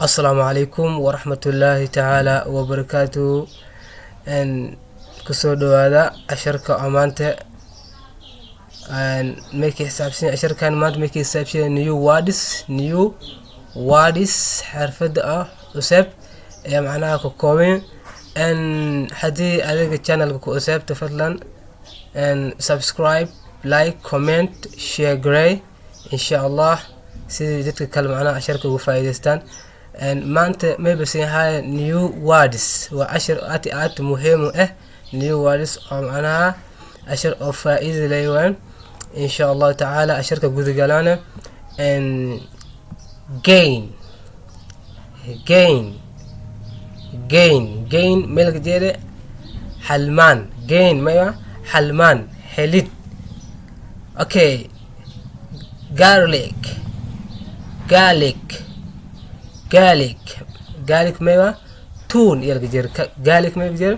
Assalamu alaikum wa rahmatullahi ta'ala wa barakatuh. And kusoo dhawaada casharka amaanta and make xisaabsan casharkan maanta make xisaabsan new words xirfada ah cusub ee macnaha ku kooban and hadii adiga channelka ku cusub fadlan and subscribe, like, comment, share gray inshallah sidii dadka kale macnaha casharka ugu faa'iideystaan. And maanta maybe say hi new words wa ashar aad muhiim ah new words oo macnaha ashar oo faa'iido leeyahay inshallah ta'ala asharka gudagalana and gain melka jeede halman gain maya halman helid. Okay, garlic maya tune yalka jeer garlic maya jeer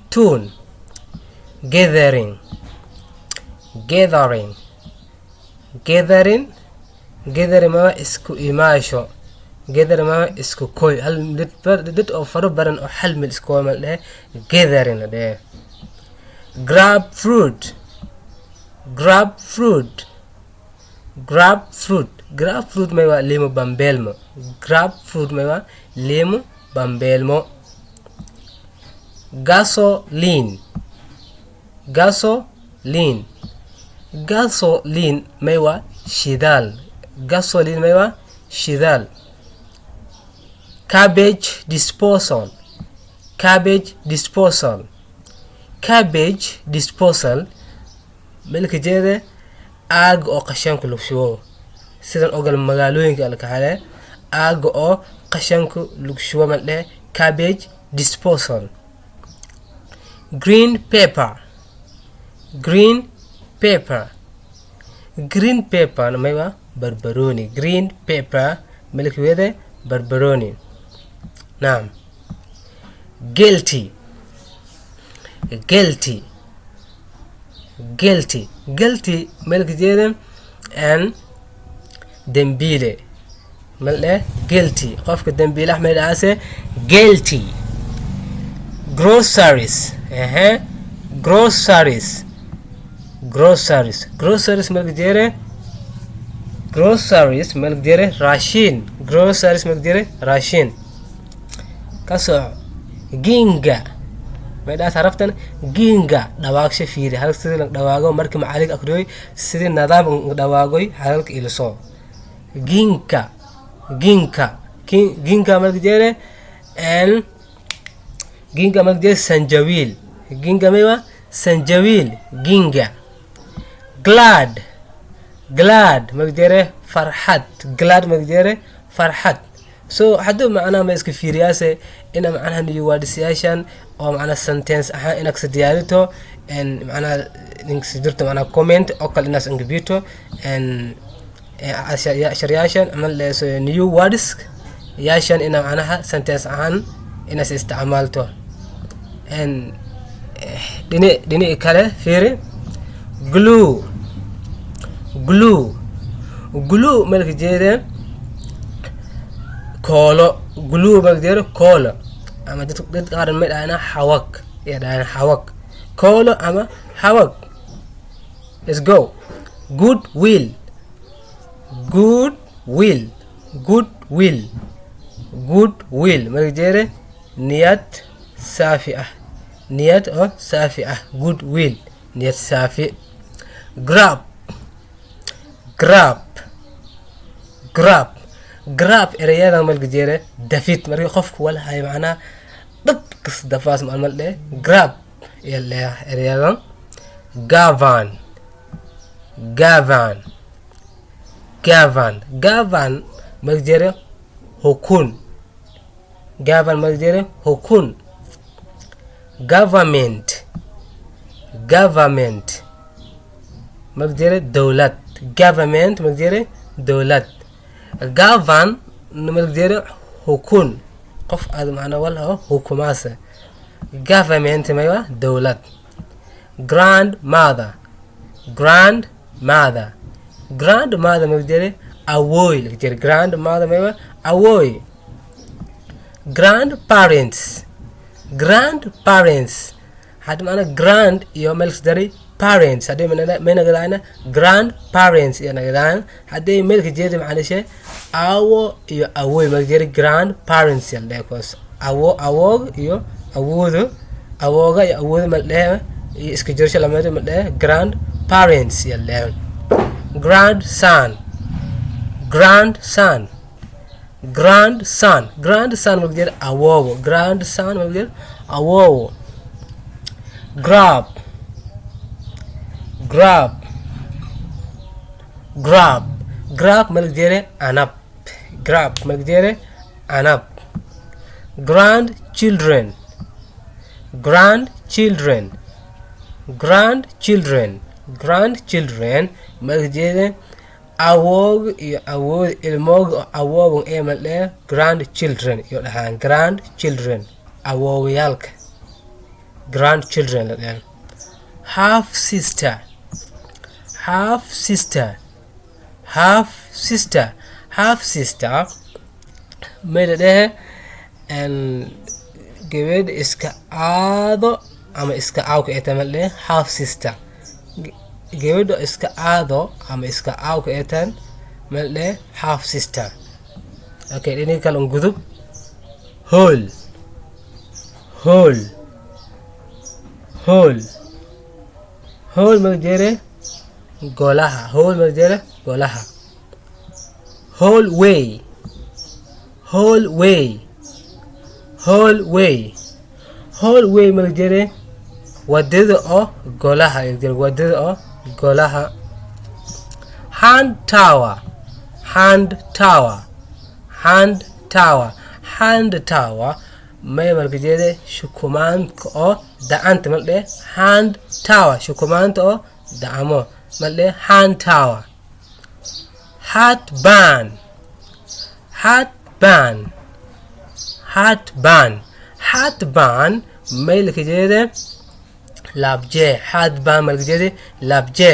tune. Gathering maya isku imaasho gathering maya isku koy hal dad oo faro badan oo hal meel isku mal leh gathering leh. grab fruit maya limo bambelmo. Gasoline maya shidal. Cabbage disposal melka jeede aag oo qashanka lagu shubo sidan ogal magaalooyinka la kaxale aag oo qashanka lagu shubo mal leh cabbage disposal. Green pepper maya barbaroni green pepper melka jeede barbaroni. Naam. Guilty melka jeede and dembile mal leh guilty qofka dembile ahmed aase guilty. Groceries melka jeede raashin kaso. Ginga meedaas haraftan ginga dhawaagsho fiiri hal sidii la dhawaago markii macallig akhriyay sidii nidaam dhawaagoy halka ilso ginga melka jeede and ginga melka jeede sanjawiil maya sanjawiil ginga. Glad melka jeede farxad so haduu macnaha ma iska fiiriyaase ina macnaha new words yaashan oo macnaha sentence ahaan inaad diyaarito and macnaha links dirto macnaha comment oo kale inaad ingibito and ashariyashan amal new words yaashan ina macnaha sentence ahaan inaad isticmaalto. And dini kale fiiri glue melka jeede koolo ama dad qaar ma dhaana xawaq koolo ama xawaq. Let's go. Goodwill melka jeede niyad oo saafi ah goodwill niyad saafi. grab ereyada melka jeede dafid markii qofku wala hay macnaha dad kas dafaas mal leh grab yalla ereyada. Govern melka jeede hukun government melka jeede dawlad govern melka jeede hukun qof aad macna wala hukumaasa government maya dawlad. Grandmother melka jeede awoy grandmother maya awoy. grandparents had mana grand iyo melks dari parents hadii mana gadayna grandparents iyo nagadaan hadii melka jeedi macnaheedu awo iyo awoy ma jiri grandparents iyo leekos awog iyo awoodo awoga iyo awoodo ma dhehe iska jirsho lamada ma dhehe grandparents iyo leen grandson ma jiri awogo grandson ma jiri awogo grab malgere anap grandchildren malgere awog iyo awood ilmoog awog ee malde grandchildren iyo dhahaan grandchildren awowyaalka grandchildren la dhahaan half sister meel dhehe gabadh iska aado ama iska aawka ee tan le half sister gabadh iska aado ama iska aawka ee tan meel le half sister okay ini kala gudub whole magjere golaha whole way magjere wadada oo golaha hand tower may magjere shukumaanka oo dacanta malde hand tower shukumaanta oo dacamo malde hand tower heartburn may magjere labje heartburn magjere labje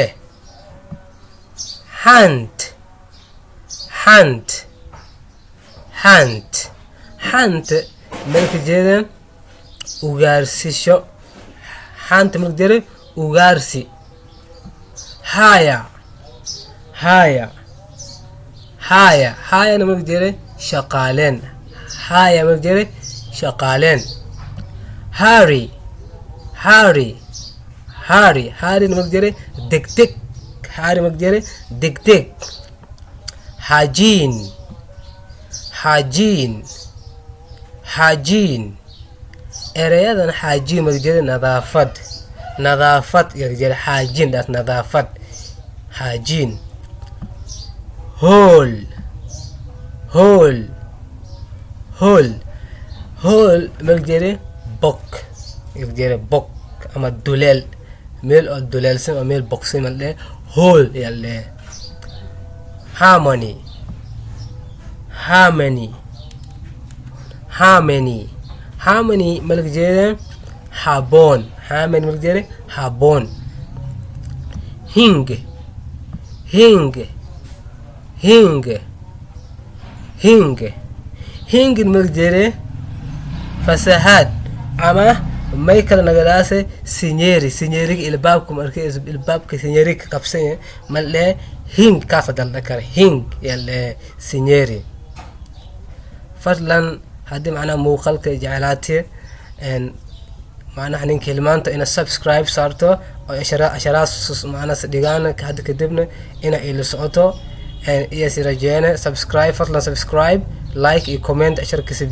hunt magjere ugaarsisho hunt magjere ugaarsi haya na magjere shaqaaleen hurry na magjere degdeg hajiin erayadan hajiin magjere nadaafad magjere hajiin das nadaafad hajiin hole magjere bok ama duleel meel oo duleelsan oo meel boqsay malde hole yalle harmony magjere haboon hing magjere fasahaad ama may kala nagadaase sinyeriga ilbaabka markay ilbaabka sinyeriga qabsan malde hing kaasa dalda kare hing yalle sinyeri fadlan haddii macnaha muuqaalka jeclaatay macnaha ninka hilmaanta ina subscribe saarto oo asharaas macnaha dhigaan hadda kadibna ina ila socoto iyo si rajeene subscribe fadlan subscribe like iyo comment asharkiisa